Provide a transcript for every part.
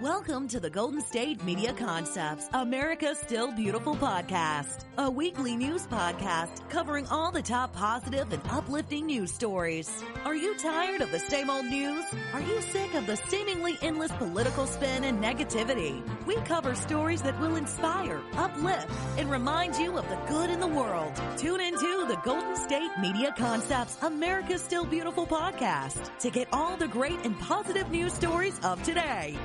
Welcome to the Golden State Media Concepts, America's Still Beautiful podcast, a weekly news podcast covering all the top positive and uplifting news stories. Are you tired of the same old news? Are you sick of the seemingly endless political spin and negativity? We cover stories that will inspire, uplift, and remind you of the good in the world. Tune into the Golden State Media Concepts, America's Still Beautiful podcast to get all the great and positive news stories of today.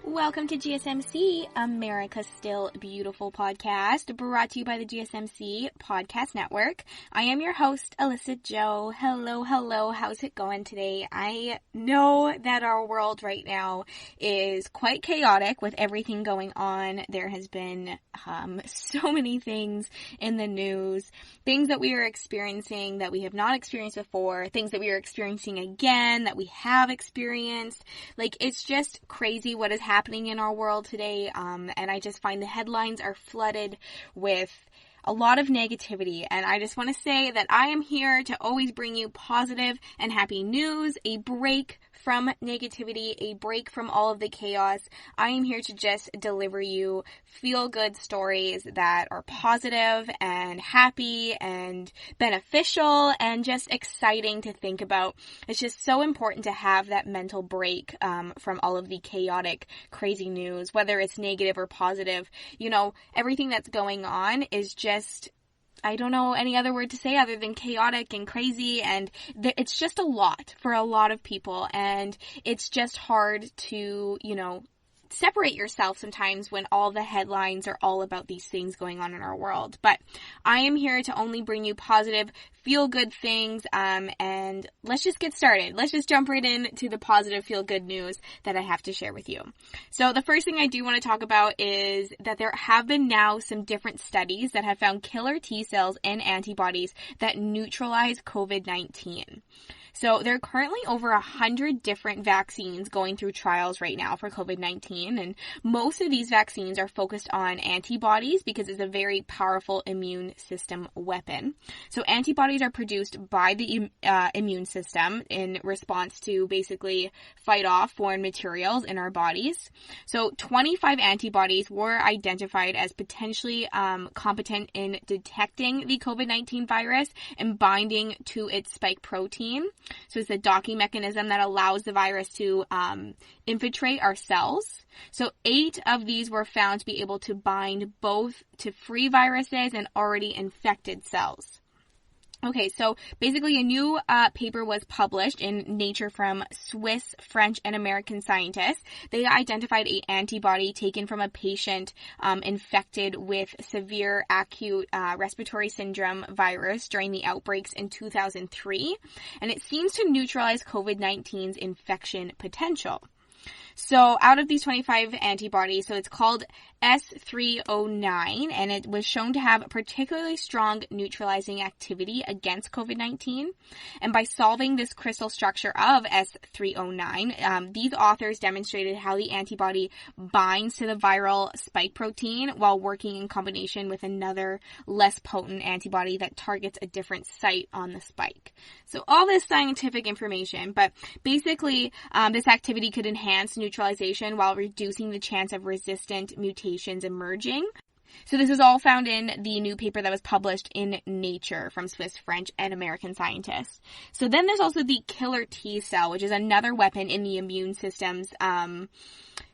Welcome to GSMC, America's Still Beautiful podcast, brought to you by the GSMC Podcast Network. I am your host, Alyssa Jo. Hello. How's it going today? I know that our world right now is quite chaotic with everything going on. There has been so many things in the news, things that we are experiencing that we have not experienced before, things that we are experiencing again that we have experienced. Like, it's just crazy what is happening in our world today, and I just find the headlines are flooded with a lot of negativity, and I just want to say that I am here to always bring you positive and happy news, a break from negativity, a break from all of the chaos. I am here to just deliver you feel-good stories that are positive and happy and beneficial and just exciting to think about. It's just so important to have that mental break from all of the chaotic, crazy news, whether it's negative or positive. You know, everything that's going on is just, I don't know any other word to say other than chaotic and crazy, and it's just a lot for a lot of people, and it's just hard to, separate yourself sometimes when all the headlines are all about these things going on in our world. But I am here to only bring you positive, feel-good things, and let's just get started. Let's just jump right into the positive, feel-good news that I have to share with you. So the first thing I do want to talk about is that there have been now some different studies that have found killer T cells and antibodies that neutralize COVID-19. So there are currently over 100 different vaccines going through trials right now for COVID-19, and most of these vaccines are focused on antibodies because it's a very powerful immune system weapon. So antibodies are produced by the immune system in response to basically fight off foreign materials in our bodies. So 25 antibodies were identified as potentially competent in detecting the COVID-19 virus and binding to its spike protein. So it's a docking mechanism that allows the virus to infiltrate our cells. So 8 of these were found to be able to bind both to free viruses and already infected cells. Okay, so basically a new paper was published in Nature from Swiss, French, and American scientists. They identified an antibody taken from a patient infected with severe acute respiratory syndrome virus during the outbreaks in 2003, and it seems to neutralize COVID-19's infection potential. So out of these 25 antibodies, so it's called S309, and it was shown to have particularly strong neutralizing activity against COVID-19. And by solving this crystal structure of S309, these authors demonstrated how the antibody binds to the viral spike protein while working in combination with another less potent antibody that targets a different site on the spike. So all this scientific information, but basically this activity could enhance neutralization while reducing the chance of resistant mutations emerging. So this is all found in the new paper that was published in Nature from Swiss, French, and American scientists. So then there's also the killer T cell, which is another weapon in the immune systems.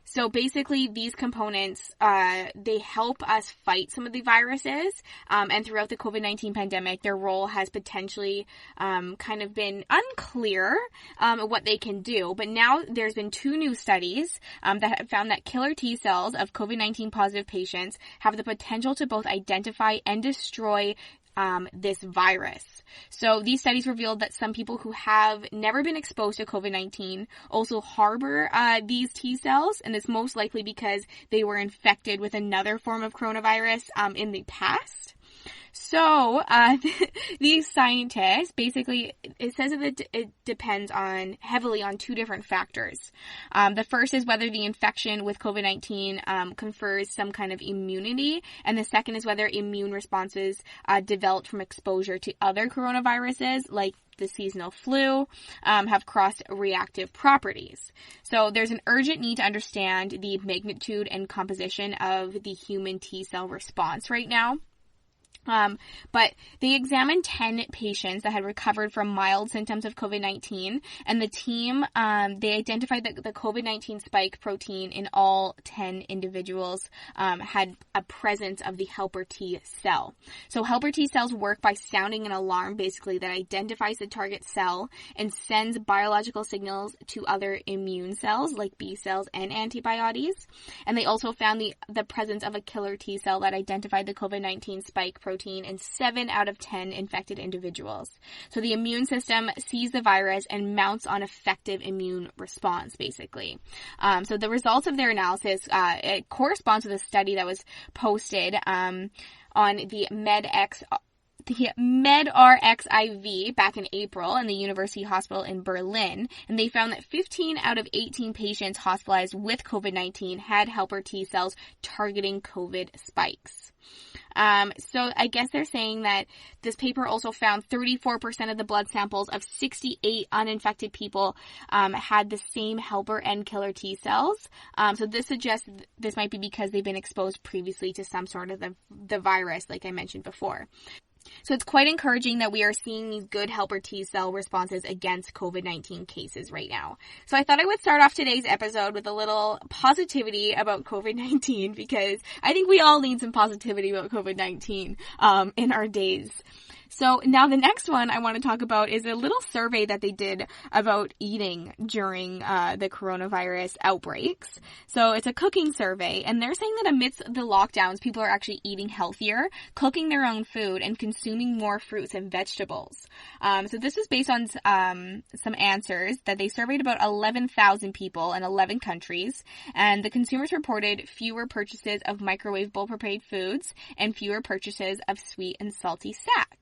So basically, these components, they help us fight some of the viruses, and throughout the COVID-19 pandemic, their role has potentially kind of been unclear what they can do. But now there's been 2 new studies that have found that killer T cells of COVID-19 positive patients have the potential to both identify and destroy this virus. So these studies revealed that some people who have never been exposed to COVID-19 also harbor these T cells, and it's most likely because they were infected with another form of coronavirus in the past. So, these scientists, basically, it says that it depends heavily on two different factors. The first is whether the infection with COVID-19 confers some kind of immunity, and the second is whether immune responses developed from exposure to other coronaviruses, like the seasonal flu, have cross-reactive properties. So there's an urgent need to understand the magnitude and composition of the human T cell response right now. But they examined 10 patients that had recovered from mild symptoms of COVID-19, and the team, they identified that the COVID-19 spike protein in all 10 individuals, had a presence of the helper T cell. So helper T cells work by sounding an alarm, basically, that identifies the target cell and sends biological signals to other immune cells, like B cells and antibodies. And they also found the presence of a killer T cell that identified the COVID-19 spike protein in 7 out of 10 infected individuals. So the immune system sees the virus and mounts on effective immune response, basically. So the results of their analysis, it corresponds with a study that was posted on the MedRxiv back in April in the University Hospital in Berlin, and they found that 15 out of 18 patients hospitalized with COVID-19 had helper T cells targeting COVID spikes. So I guess they're saying that this paper also found 34% of the blood samples of 68 uninfected people had the same helper and killer T cells. So this suggests this might be because they've been exposed previously to some sort of the virus, like I mentioned before. So it's quite encouraging that we are seeing these good helper T cell responses against COVID-19 cases right now. So I thought I would start off today's episode with a little positivity about COVID-19, because I think we all need some positivity about COVID-19 in our days. So now the next one I want to talk about is a little survey that they did about eating during the coronavirus outbreaks. So it's a cooking survey, and they're saying that amidst the lockdowns, people are actually eating healthier, cooking their own food, and consuming more fruits and vegetables. So this was based on some answers that they surveyed about 11,000 people in 11 countries, and the consumers reported fewer purchases of microwavable prepared foods and fewer purchases of sweet and salty snacks.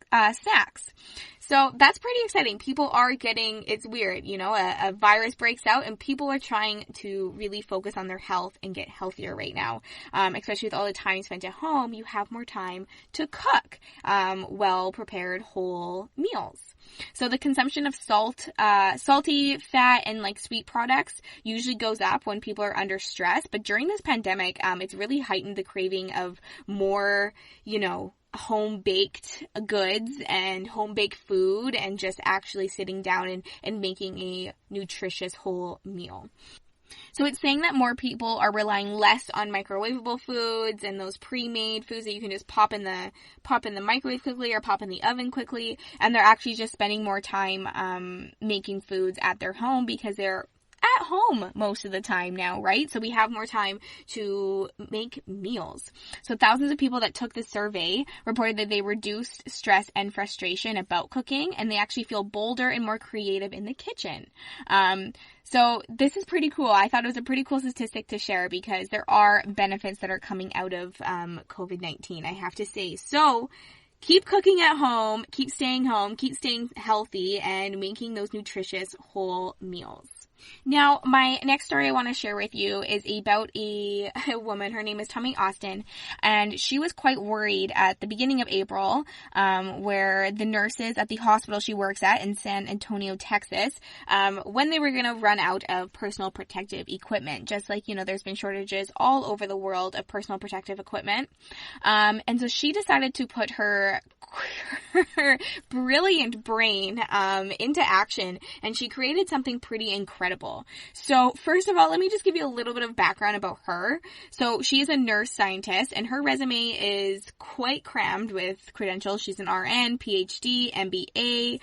So that's pretty exciting. People are it's weird, a virus breaks out and people are trying to really focus on their health and get healthier right now. Especially with all the time spent at home, you have more time to cook well-prepared whole meals. So the consumption of salty, fat, and sweet products usually goes up when people are under stress. But during this pandemic, it's really heightened the craving of more, home-baked goods and home-baked food, and just actually sitting down and making a nutritious whole meal. So it's saying that more people are relying less on microwavable foods and those pre-made foods that you can just pop in the microwave quickly or pop in the oven quickly, and they're actually just spending more time making foods at their home because they're at home most of the time now, right? So we have more time to make meals. So thousands of people that took the survey reported that they reduced stress and frustration about cooking, and they actually feel bolder and more creative in the kitchen. So this is pretty cool. I thought it was a pretty cool statistic to share because there are benefits that are coming out of COVID-19, I have to say. So keep cooking at home, keep staying healthy, and making those nutritious whole meals. Now, my next story I want to share with you is about a woman. Her name is Tommy Austin, and she was quite worried at the beginning of April, where the nurses at the hospital she works at in San Antonio, Texas, when they were going to run out of personal protective equipment. Just like, there's been shortages all over the world of personal protective equipment. And so she decided to put her brilliant brain into action, and she created something pretty incredible incredible. So first of all, let me just give you a little bit of background about her. So she is a nurse scientist, and her resume is quite crammed with credentials. She's an RN, PhD, MBA,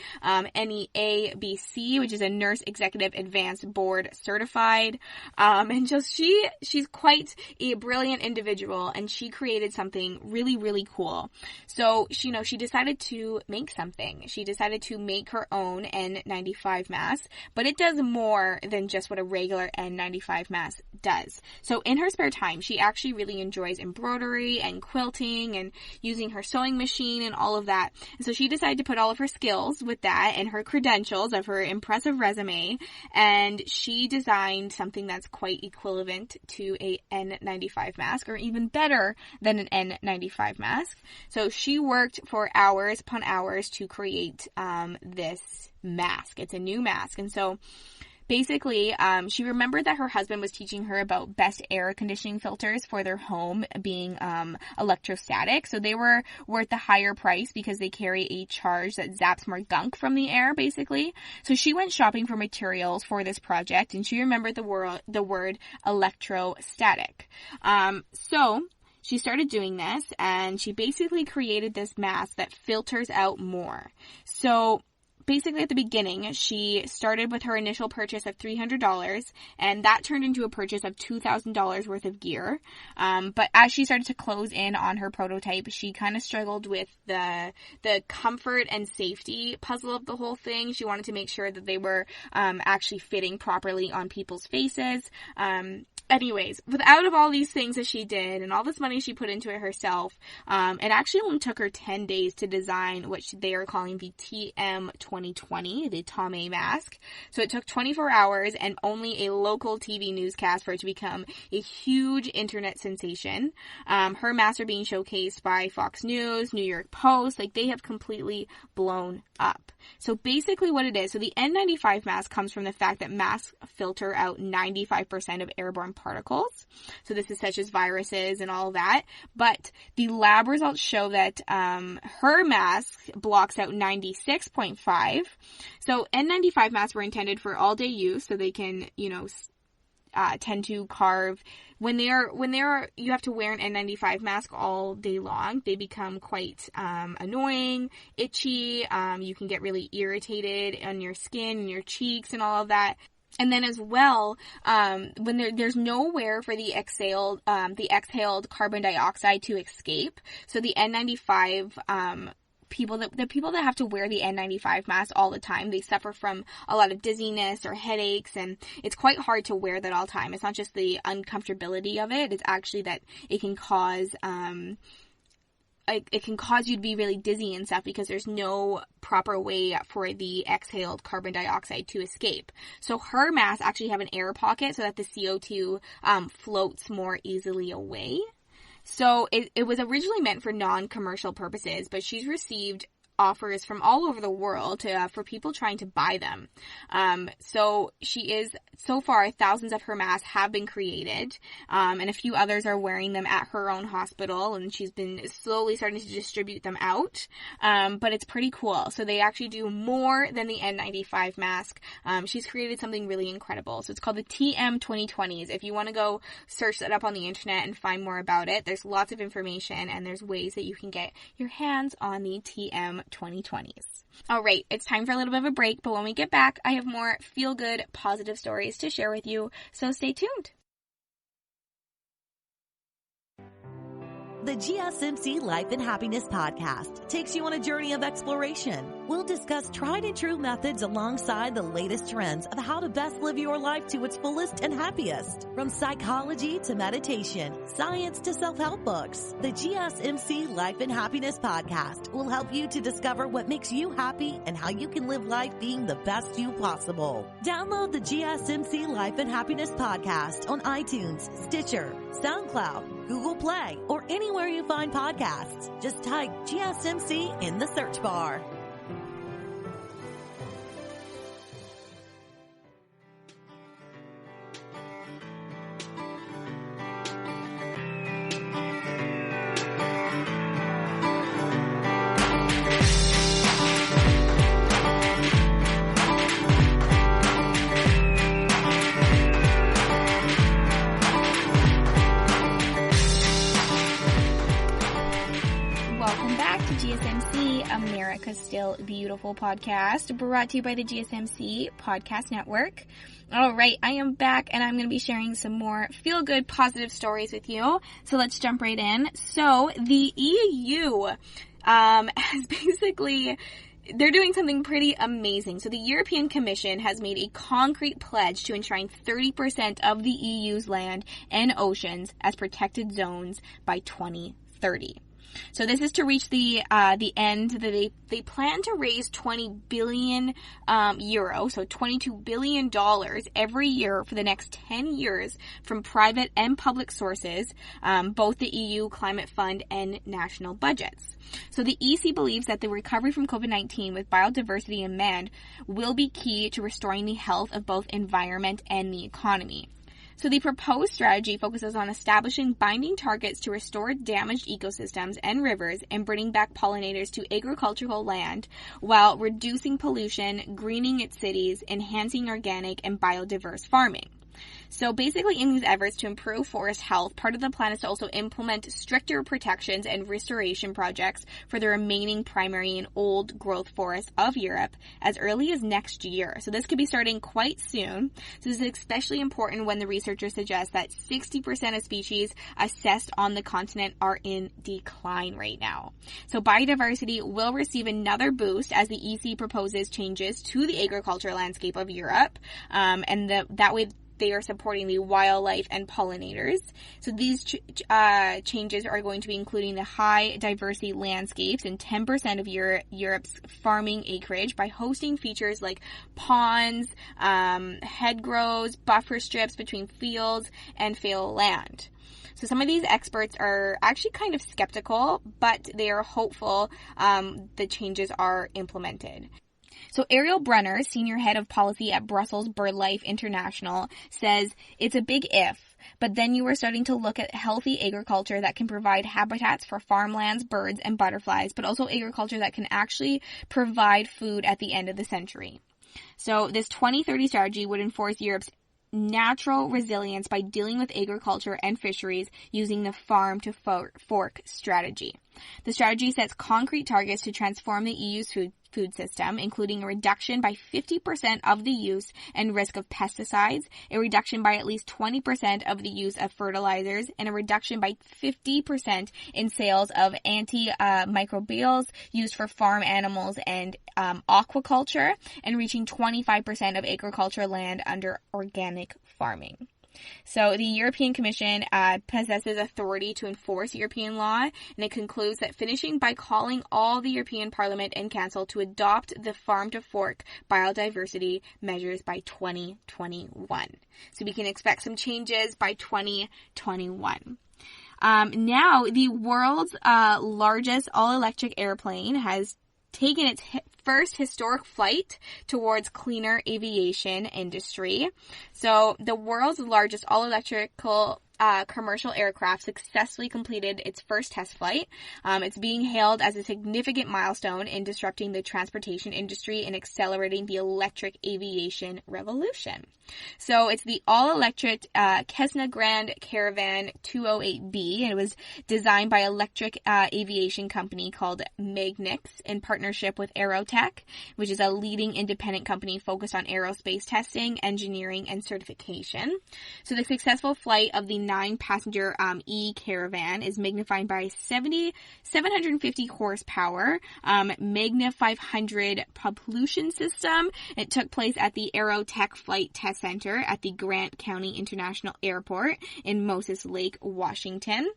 NEA-BC, which is a Nurse Executive Advanced Board Certified. And just she's quite a brilliant individual, and she created something really, really cool. So she decided to make something. She decided to make her own N95 mask, but it does more than just what a regular N95 mask does. So in her spare time, she actually really enjoys embroidery and quilting and using her sewing machine and all of that. And so she decided to put all of her skills with that and her credentials of her impressive resume, and she designed something that's quite equivalent to a N95 mask, or even better than an N95 mask. So she worked for hours upon hours to create this mask. It's a new mask. And so basically, she remembered that her husband was teaching her about best air conditioning filters for their home being electrostatic. So they were worth the higher price because they carry a charge that zaps more gunk from the air, basically. So she went shopping for materials for this project, and she remembered the word electrostatic. So she started doing this, and she basically created this mask that filters out more. So basically at the beginning, she started with her initial purchase of $300, and that turned into a purchase of $2,000 worth of gear. But as she started to close in on her prototype, she kind of struggled with the comfort and safety puzzle of the whole thing. She wanted to make sure that they were actually fitting properly on people's faces. Anyways, out of all these things that she did and all this money she put into it herself, it actually only took her 10 days to design what they are calling the TM 2020, the Tomei mask. So it took 24 hours and only a local TV newscast for it to become a huge internet sensation. Her masks are being showcased by Fox News, New York Post, like they have completely blown up. So basically what it is, so the N95 mask comes from the fact that masks filter out 95% of airborne particles. So this is such as viruses and all that. But the lab results show that her mask blocks out 96.5. So N95 masks were intended for all day use, so they can, tend to carve. When you have to wear an N95 mask all day long, they become quite annoying, itchy. You can get really irritated on your skin and your cheeks and all of that. And then as well, when there's nowhere for the exhaled carbon dioxide to escape, so the N95 the people that have to wear the N95 mask all the time, they suffer from a lot of dizziness or headaches, and it's quite hard to wear that all the time. It's not just the uncomfortability of it, it's actually that it can cause you to be really dizzy and stuff because there's no proper way for the exhaled carbon dioxide to escape. So her masks actually have an air pocket so that the CO2 floats more easily away. So it was originally meant for non-commercial purposes, but she's received offers from all over the world for people trying to buy them. So far, thousands of her masks have been created, and a few others are wearing them at her own hospital, and she's been slowly starting to distribute them out. But it's pretty cool. So they actually do more than the N95 mask. She's created something really incredible. So it's called the TM 2020s. If you want to go search that up on the internet and find more about it, there's lots of information, and there's ways that you can get your hands on the TM 2020s. All right, it's time for a little bit of a break, but when we get back, I have more feel-good, positive stories to share with you, so stay tuned. The GSMC Life and Happiness podcast takes you on a journey of exploration. We'll discuss tried and true methods alongside the latest trends of how to best live your life to its fullest and happiest. From psychology to meditation, science to self-help books, the GSMC Life and Happiness podcast will help you to discover what makes you happy and how you can live life being the best you possible. Download the GSMC Life and Happiness podcast on iTunes, Stitcher, SoundCloud, Google Play, or anywhere you find podcasts. Just type GSMC in the search bar. Still Beautiful podcast, brought to you by the GSMC Podcast Network. All right, I am back, and I'm going to be sharing some more feel-good, positive stories with you. So let's jump right in. So the EU has basically... they're doing something pretty amazing. So the European Commission has made a concrete pledge to enshrine 30% of the EU's land and oceans as protected zones by 2030. So this is to reach the end that they plan to raise 20 billion euro, so $22 billion every year for the next 10 years from private and public sources, both the EU Climate Fund and national budgets. So the EC believes that the recovery from COVID-19 with biodiversity in man will be key to restoring the health of both environment and the economy. So the proposed strategy focuses on establishing binding targets to restore damaged ecosystems and rivers and bringing back pollinators to agricultural land while reducing pollution, greening its cities, enhancing organic and biodiverse farming. So basically, in these efforts to improve forest health, part of the plan is to also implement stricter protections and restoration projects for the remaining primary and old growth forests of Europe as early as next year. So this could be starting quite soon. So this is especially important when the researchers suggest that 60% of species assessed on the continent are in decline right now. So biodiversity will receive another boost as the EC proposes changes to the agriculture landscape of Europe, and that way they are supporting the wildlife and pollinators. So these changes are going to be including the high diversity landscapes and 10% of Europe's farming acreage by hosting features like ponds, hedgerows, buffer strips between fields, and fallow land. So some of these experts are actually kind of skeptical, but they are hopeful the changes are implemented. So Ariel Brunner, senior head of policy at Brussels BirdLife International, says it's a big if, but then you are starting to look at healthy agriculture that can provide habitats for farmlands, birds, and butterflies, but also agriculture that can actually provide food at the end of the century. So this 2030 strategy would enforce Europe's natural resilience by dealing with agriculture and fisheries using the farm to fork strategy. The strategy sets concrete targets to transform the EU's food system, including a reduction by 50% of the use and risk of pesticides, a reduction by at least 20% of the use of fertilizers, and a reduction by 50% in sales of antimicrobials used for farm animals and aquaculture, and reaching 25% of agricultural land under organic farming. So the European Commission possesses authority to enforce European law, and it concludes that finishing by calling all the European Parliament and Council to adopt the farm-to-fork biodiversity measures by 2021. So we can expect some changes by 2021. Now, the world's largest all-electric airplane has taken its first historic flight towards cleaner aviation industry. So the world's largest all-electrical commercial aircraft successfully completed its first test flight. It's being hailed as a significant milestone in disrupting the transportation industry and accelerating the electric aviation revolution. So it's the all-electric Cessna Grand Caravan 208B, and it was designed by electric aviation company called Magnix in partnership with Aerotech, which is a leading independent company focused on aerospace testing, engineering, and certification. So the successful flight of the 9-passenger E-Caravan is magnified by 750 horsepower, Magna 500 propulsion system. It took place at the Aerotech Flight Test Center at the Grant County International Airport in Moses Lake, Washington.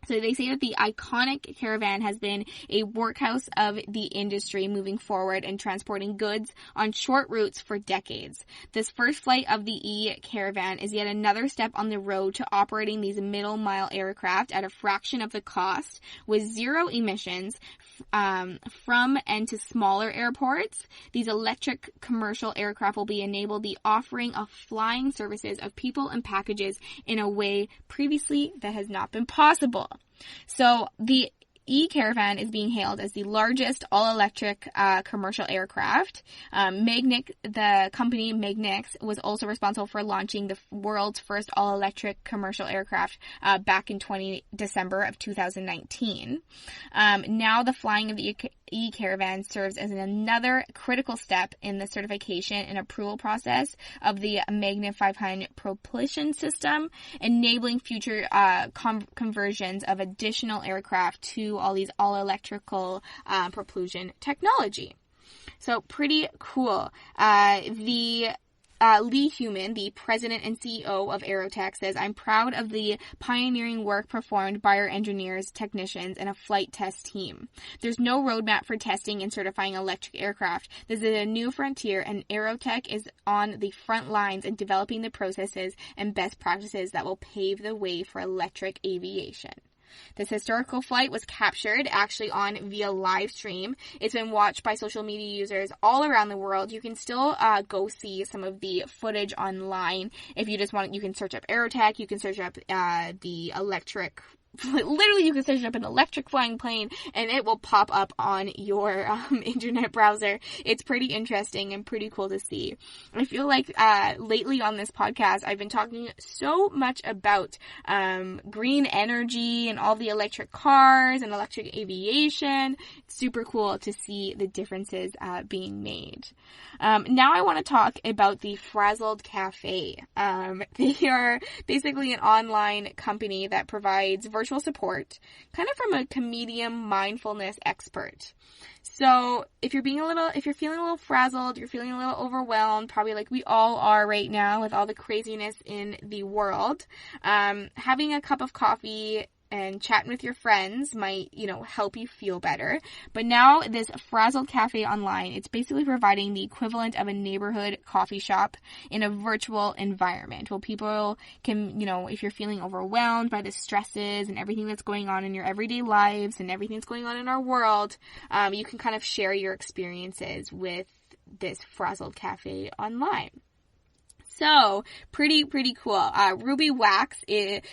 So they say that the iconic Caravan has been a workhorse of the industry moving forward and transporting goods on short routes for decades. This first flight of the E-Caravan is yet another step on the road to operating these middle-mile aircraft at a fraction of the cost with zero emissions from and to smaller airports. These electric commercial aircraft will be enabled the offering of flying services of people and packages in a way previously that has not been possible. So the E-Caravan is being hailed as the largest all-electric commercial aircraft. The company Magnix was also responsible for launching the world's first all-electric commercial aircraft back in December of 2019. Now the flying of the e-caravan serves as another critical step in the certification and approval process of the Magna 500 propulsion system, enabling future conversions of additional aircraft to all these all-electrical propulsion technology. So pretty cool. Lee Human, the president and CEO of Aerotech, says, "I'm proud of the pioneering work performed by our engineers, technicians, and a flight test team. There's no roadmap for testing and certifying electric aircraft. This is a new frontier, and Aerotech is on the front lines in developing the processes and best practices that will pave the way for electric aviation." This historical flight was captured actually on via live stream. It's been watched by social media users all around the world. You can still go see some of the footage online. If you just want, you can search up Aerotech. You can search up the electric. Literally, you can search up an electric flying plane and it will pop up on your internet browser. It's pretty interesting and pretty cool to see. I feel like lately on this podcast, I've been talking so much about green energy and all the electric cars and electric aviation. It's super cool to see the differences being made. Now I want to talk about the Frazzled Cafe. They are basically an online company that provides virtual support, kind of from a comedian mindfulness expert. So if you're feeling a little frazzled, you're feeling a little overwhelmed, probably like we all are right now with all the craziness in the world, having a cup of coffee and chatting with your friends might, help you feel better. But now this Frazzled Cafe online, it's basically providing the equivalent of a neighborhood coffee shop in a virtual environment where people can, if you're feeling overwhelmed by the stresses and everything that's going on in your everyday lives and everything that's going on in our world, you can kind of share your experiences with this Frazzled Cafe online. So, pretty cool. Ruby Wax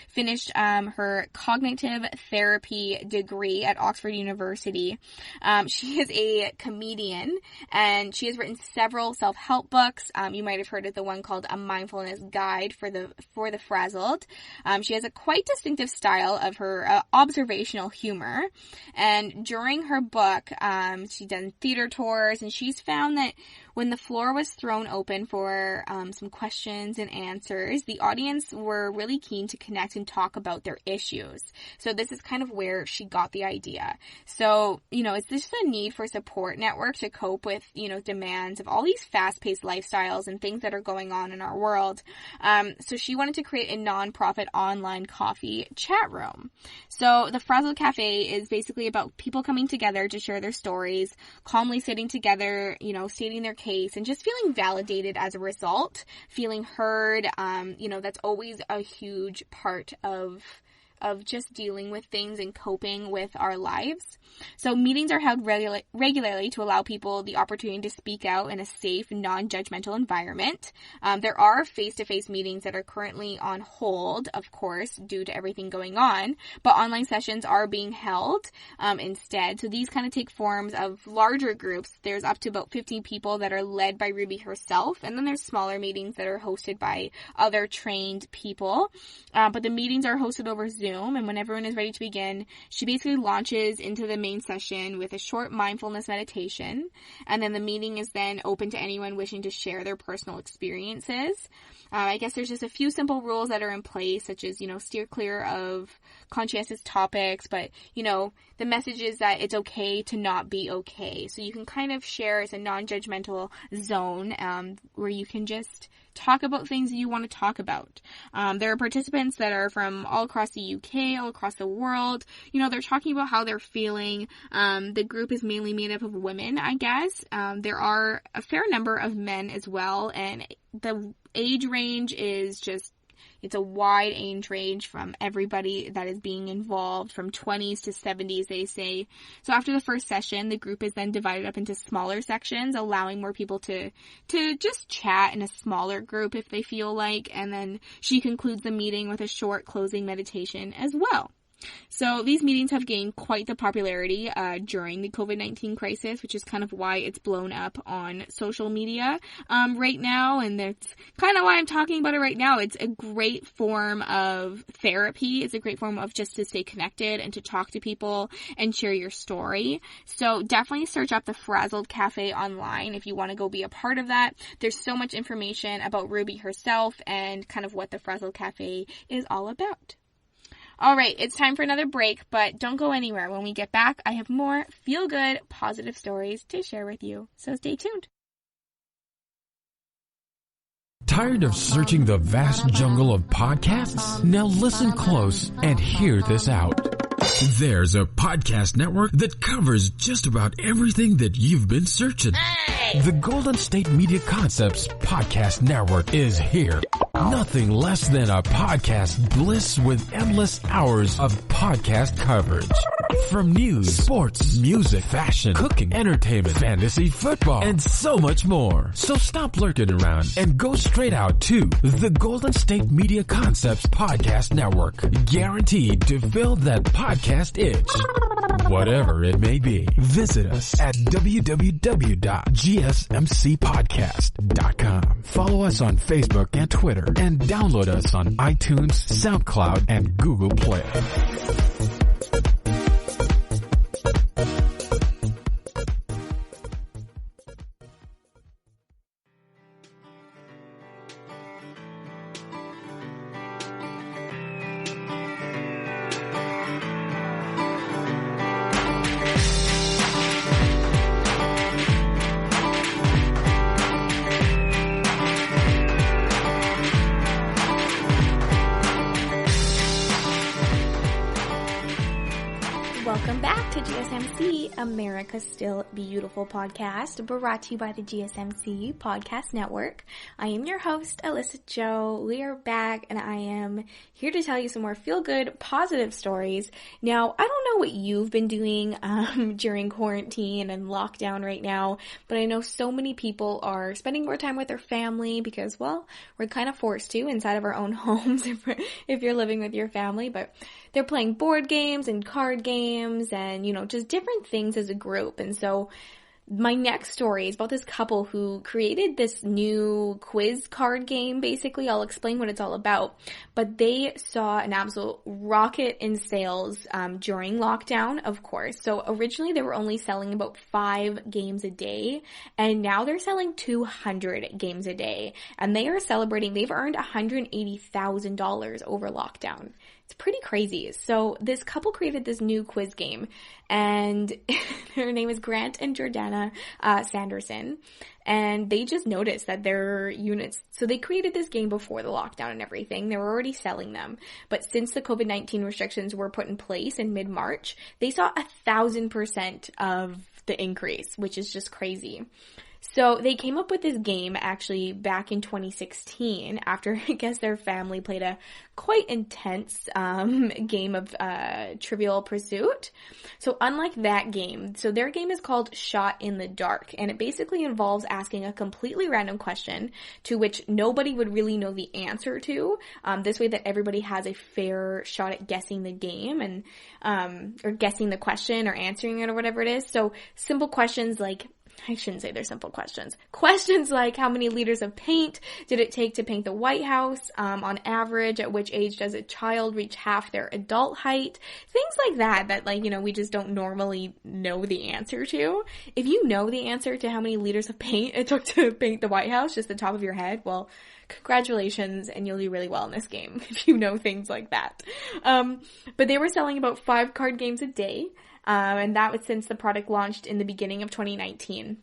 finished her cognitive therapy degree at Oxford University. She is a comedian, and she has written several self-help books. You might have heard of the one called A Mindfulness Guide for the Frazzled. She has a quite distinctive style of her observational humor, and during her book, she's done theater tours, and she's found that when the floor was thrown open for some questions and answers, the audience were really keen to connect and talk about their issues. So this is kind of where she got the idea. So, it's just a need for a support network to cope with, demands of all these fast-paced lifestyles and things that are going on in our world. So she wanted to create a non-profit online coffee chat room. So the Frazzled Cafe is basically about people coming together to share their stories, calmly sitting together, stating their case, and just feeling validated as a result, feeling heard. That's always a huge part of just dealing with things and coping with our lives. So meetings are held regularly to allow people the opportunity to speak out in a safe, non-judgmental environment. There are face-to-face meetings that are currently on hold, of course, due to everything going on, but online sessions are being held instead. So these kind of take forms of larger groups. There's up to about 15 people that are led by Ruby herself, and then there's smaller meetings that are hosted by other trained people. But the meetings are hosted over Zoom, and when everyone is ready to begin, she basically launches into the main session with a short mindfulness meditation, and then the meeting is then open to anyone wishing to share their personal experiences. I guess there's just a few simple rules that are in place, such as, steer clear of conscientious topics, but, the message is that it's okay to not be okay. So you can kind of share as a non-judgmental zone, where you can just talk about things that you want to talk about. There are participants that are from all across the UK, all across the world. They're talking about how they're feeling. The group is mainly made up of women, I guess. There are a fair number of men as well, and the age range is just, it's a wide age range from everybody that is being involved, from 20s to 70s, they say. So after the first session, the group is then divided up into smaller sections, allowing more people to just chat in a smaller group if they feel like, and then she concludes the meeting with a short closing meditation as well. So these meetings have gained quite the popularity during the COVID-19 crisis, which is kind of why it's blown up on social media right now, and that's kind of why I'm talking about it right now. It's a great form of therapy. It's a great form of just to stay connected and to talk to people and share your story. So definitely search up the Frazzled Cafe online if you want to go be a part of that. There's so much information about Ruby herself and kind of what the Frazzled Cafe is all about. All right, it's time for another break, but don't go anywhere. When we get back, I have more feel-good, positive stories to share with you, so stay tuned. Tired of searching the vast jungle of podcasts? Now listen close and hear this out. There's a podcast network that covers just about everything that you've been searching. Hey! The Golden State Media Concepts Podcast Network is here. Nothing less than a podcast bliss with endless hours of podcast coverage. From news, sports, music, fashion, cooking, entertainment, fantasy, football, and so much more. So stop lurking around and go straight out to the Golden State Media Concepts Podcast Network. Guaranteed to fill that podcast itch. Whatever it may be. Visit us at www.gsmcpodcast.com. Follow us on Facebook and Twitter, and download us on iTunes, SoundCloud, and Google Play. Welcome back to GSMC, America's Still Beautiful podcast, brought to you by the GSMC Podcast Network. I am your host, Alyssa Jo. We are back, and I am here to tell you some more feel-good, positive stories. Now, I don't know what you've been doing during quarantine and lockdown right now, but I know so many people are spending more time with their family because, well, we're kind of forced to inside of our own homes if you're living with your family, but they're playing board games and card games and, just different things as a group. And so my next story is about this couple who created this new quiz card game. Basically, I'll explain what it's all about. But they saw an absolute rocket in sales during lockdown, of course. So originally they were only selling about 5 games a day, and now they're selling 200 games a day. And they are celebrating, they've earned $180,000 over lockdown. It's pretty crazy. So this couple created this new quiz game, and their name is Grant and Jordana Sanderson, and they just noticed that their units, so they created this game before the lockdown and everything. They were already selling them, but since the COVID-19 restrictions were put in place in mid-March, they saw 1,000% of the increase, which is just crazy. So they came up with this game actually back in 2016 after, I guess, their family played a quite intense game of Trivial Pursuit. So unlike that game, so their game is called Shot in the Dark, and it basically involves asking a completely random question to which nobody would really know the answer to. This way that everybody has a fair shot at guessing the game and or guessing the question or answering it or whatever it is. So simple questions like, I shouldn't say they're simple questions. Questions like, how many liters of paint did it take to paint the White House? On average, at which age does a child reach half their adult height? Things like that we just don't normally know the answer to. If you know the answer to how many liters of paint it took to paint the White House, just the top of your head, well, congratulations, and you'll do really well in this game if you know things like that. But they were selling about 5 card games a day. And that was since the product launched in the beginning of 2019.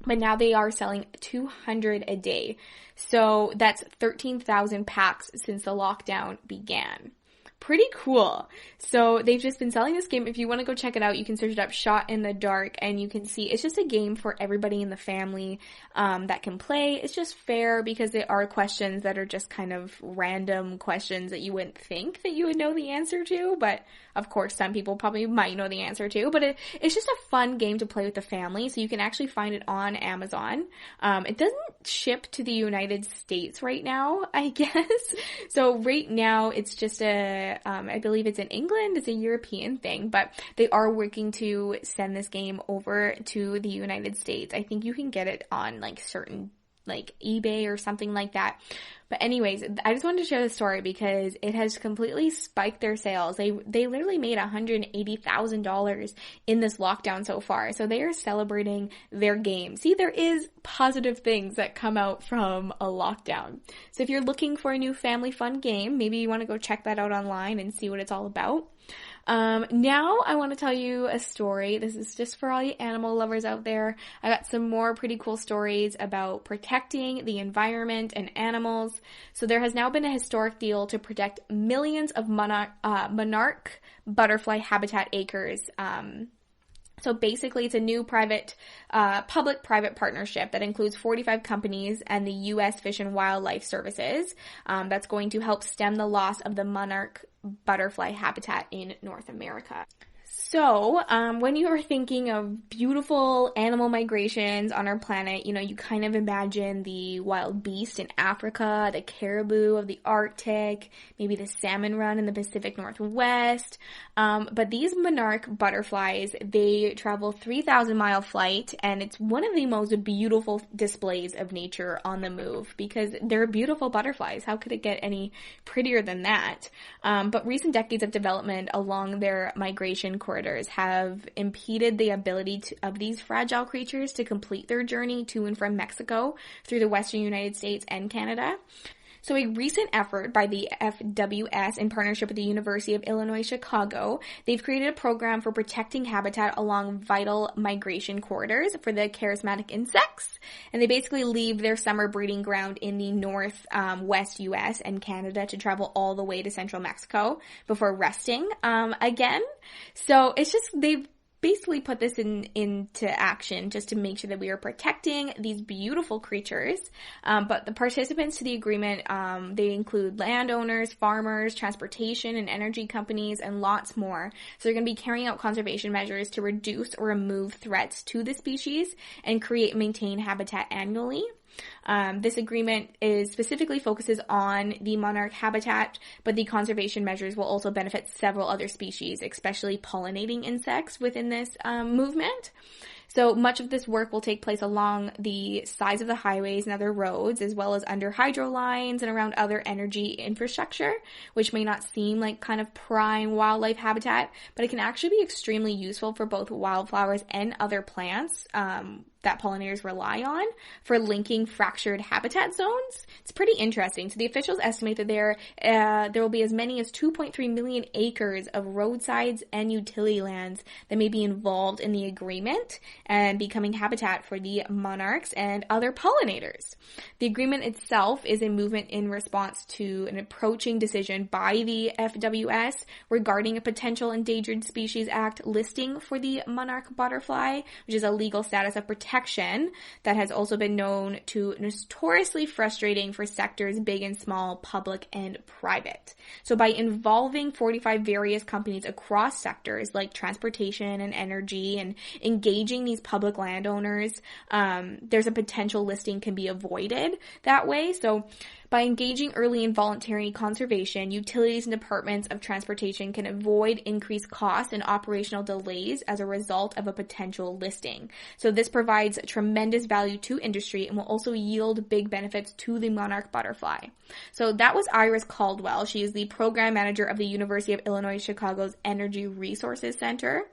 But now they are selling 200 a day. So that's 13,000 packs since the lockdown began. Pretty cool. So they've just been selling this game. If you want to go check it out, you can search it up, Shot in the Dark, and you can see it's just a game for everybody in the family that can play. It's just fair because there are questions that are just kind of random questions that you wouldn't think that you would know the answer to, but of course some people probably might know the answer to. But it's just a fun game to play with the family, so you can actually find it on Amazon. It doesn't ship to the United States right now, I guess. So right now it's just a I believe it's in England. It's a European thing, but they are working to send this game over to the United States. I think you can get it on like certain like eBay or something like that. But anyways, I just wanted to share the story because it has completely spiked their sales. They literally made $180,000 in this lockdown so far. So they are celebrating their game. See, there is positive things that come out from a lockdown. So if you're looking for a new family fun game, maybe you want to go check that out online and see what it's all about. Now I want to tell you a story. This is just for all you animal lovers out there. I got some more pretty cool stories about protecting the environment and animals. So there has now been a historic deal to protect millions of monarch butterfly habitat acres. So basically, it's a new public-private partnership that includes 45 companies and the U.S. Fish and Wildlife Services that's going to help stem the loss of the monarch butterfly habitat in North America. So, when you are thinking of beautiful animal migrations on our planet, you kind of imagine the wild beast in Africa, the caribou of the Arctic, maybe the salmon run in the Pacific Northwest. But these monarch butterflies, they travel 3,000-mile flight, and it's one of the most beautiful displays of nature on the move because they're beautiful butterflies. How could it get any prettier than that? But recent decades of development along their migration corridors have impeded the ability of these fragile creatures to complete their journey to and from Mexico through the western United States and Canada. So a recent effort by the FWS in partnership with the University of Illinois Chicago, they've created a program for protecting habitat along vital migration corridors for the charismatic insects. And they basically leave their summer breeding ground in the northwest US and Canada to travel all the way to central Mexico before resting again. So it's just, they've basically put this into action just to make sure that we are protecting these beautiful creatures. But the participants to the agreement, they include landowners, farmers, transportation and energy companies, and lots more. So they're going to be carrying out conservation measures to reduce or remove threats to the species and create and maintain habitat annually. This agreement specifically focuses on the monarch habitat, but the conservation measures will also benefit several other species, especially pollinating insects within this movement. So much of this work will take place along the sides of the highways and other roads, as well as under hydro lines and around other energy infrastructure, which may not seem like kind of prime wildlife habitat, but it can actually be extremely useful for both wildflowers and other plants that pollinators rely on for linking fractured habitat zones. It's pretty interesting. So the officials estimate that there will be as many as 2.3 million acres of roadsides and utility lands that may be involved in the agreement and becoming habitat for the monarchs and other pollinators. The agreement itself is a movement in response to an approaching decision by the FWS regarding a potential Endangered Species Act listing for the monarch butterfly, which is a legal status of protection that has also been known to notoriously frustrating for sectors big and small, public and private. So by involving 45 various companies across sectors like transportation and energy and engaging these public landowners, there's a potential listing can be avoided that way. So by engaging early and voluntary conservation, utilities and departments of transportation can avoid increased costs and operational delays as a result of a potential listing. So this provides tremendous value to industry and will also yield big benefits to the monarch butterfly. So that was Iris Caldwell. She is the program manager of the University of Illinois Chicago's Energy Resources Center,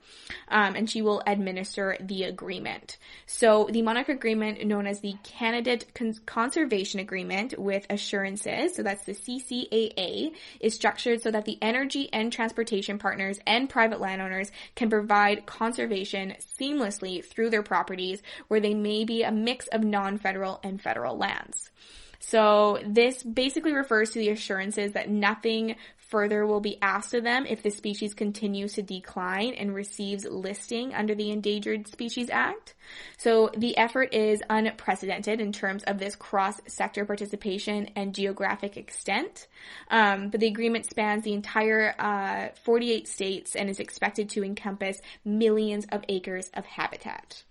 and she will administer the agreement. So the monarch agreement, known as the Candidate Conservation Agreement with Assurances, so that's the CCAA, is structured so that the energy and transportation partners and private landowners can provide conservation seamlessly through their properties where they may be a mix of non-federal and federal lands. So this basically refers to the assurances that nothing further will be asked of them if the species continues to decline and receives listing under the Endangered Species Act. So the effort is unprecedented in terms of this cross-sector participation and geographic extent. But the agreement spans the entire 48 states and is expected to encompass millions of acres of habitat.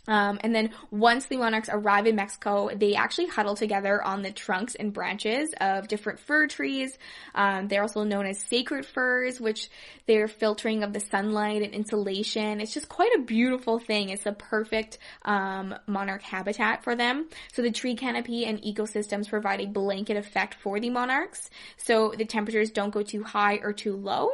And then once the monarchs arrive in Mexico, they actually huddle together on the trunks and branches of different fir trees. They're also known as sacred firs, which they're filtering of the sunlight and insulation. It's just quite a beautiful thing. It's the perfect monarch habitat for them. So the tree canopy and ecosystems provide a blanket effect for the monarchs. So the temperatures don't go too high or too low.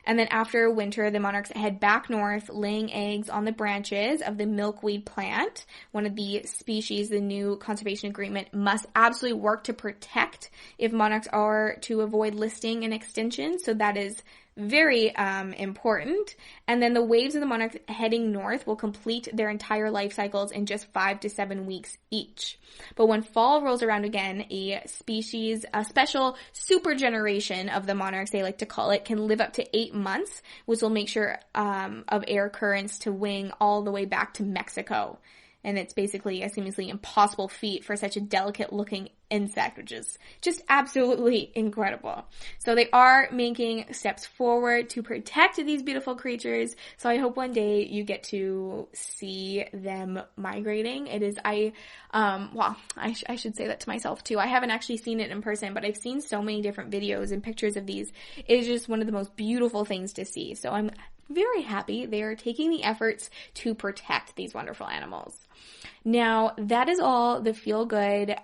And then after winter, the monarchs head back north, laying eggs on the branches of the milkweed plant, one of the species the new conservation agreement must absolutely work to protect if monarchs are to avoid listing and extinction. So that is very important. And then the waves of the monarchs heading north will complete their entire life cycles in just 5 to 7 weeks each. But when fall rolls around again, a special super generation of the monarchs, they like to call it, can live up to 8 months, which will make sure of air currents to wing all the way back to Mexico. And it's basically a seemingly impossible feat for such a delicate looking insect, which is just absolutely incredible. So they are making steps forward to protect these beautiful creatures. So I hope one day you get to see them migrating. It is, I should say that to myself too. I haven't actually seen it in person, but I've seen so many different videos and pictures of these. It is just one of the most beautiful things to see. So I'm very happy they are taking the efforts to protect these wonderful animals. Now, that is all the feel-good,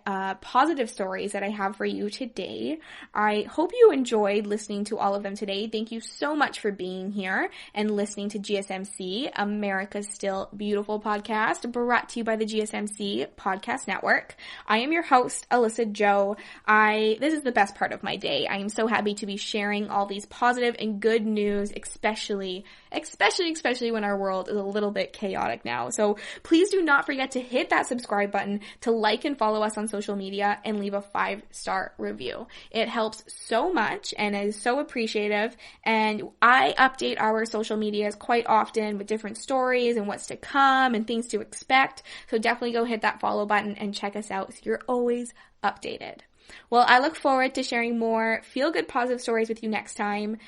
positive stories that I have for you today. I hope you enjoyed listening to all of them today. Thank you so much for being here and listening to GSMC, America's Still Beautiful podcast, brought to you by the GSMC Podcast Network. I am your host, Alyssa Jo. This is the best part of my day. I am so happy to be sharing all these positive and good news, especially when our world is a little bit chaotic now. So please do not forget to hit that subscribe button, to like and follow us on social media, and leave a 5-star review. It helps so much and is so appreciative. And I update our social medias quite often with different stories and what's to come and things to expect. So definitely go hit that follow button and check us out so you're always updated. Well, I look forward to sharing more feel-good positive stories with you next time.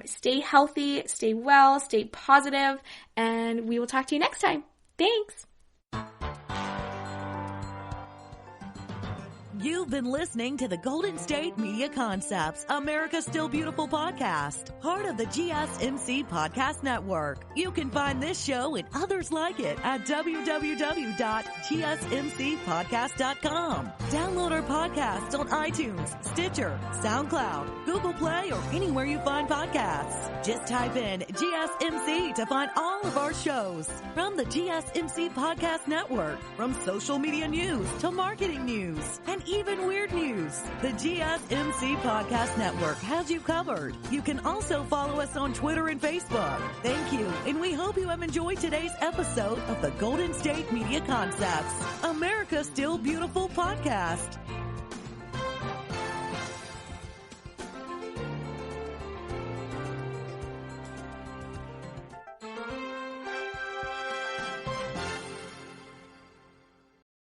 Stay healthy, stay well, stay positive, and we will talk to you next time. Thanks. You've been listening to the Golden State Media Concepts, America's Still Beautiful podcast, part of the GSMC Podcast Network. You can find this show and others like it at www.gsmcpodcast.com. Download our podcasts on iTunes, Stitcher, SoundCloud, Google Play, or anywhere you find podcasts. Just type in GSMC to find all of our shows. From the GSMC Podcast Network, from social media news to marketing news, and even weird news, the GSMC Podcast Network has you covered. You can also follow us on Twitter and Facebook. Thank you, and we hope you have enjoyed today's episode of the Golden State Media Concepts, America's Still Beautiful podcast.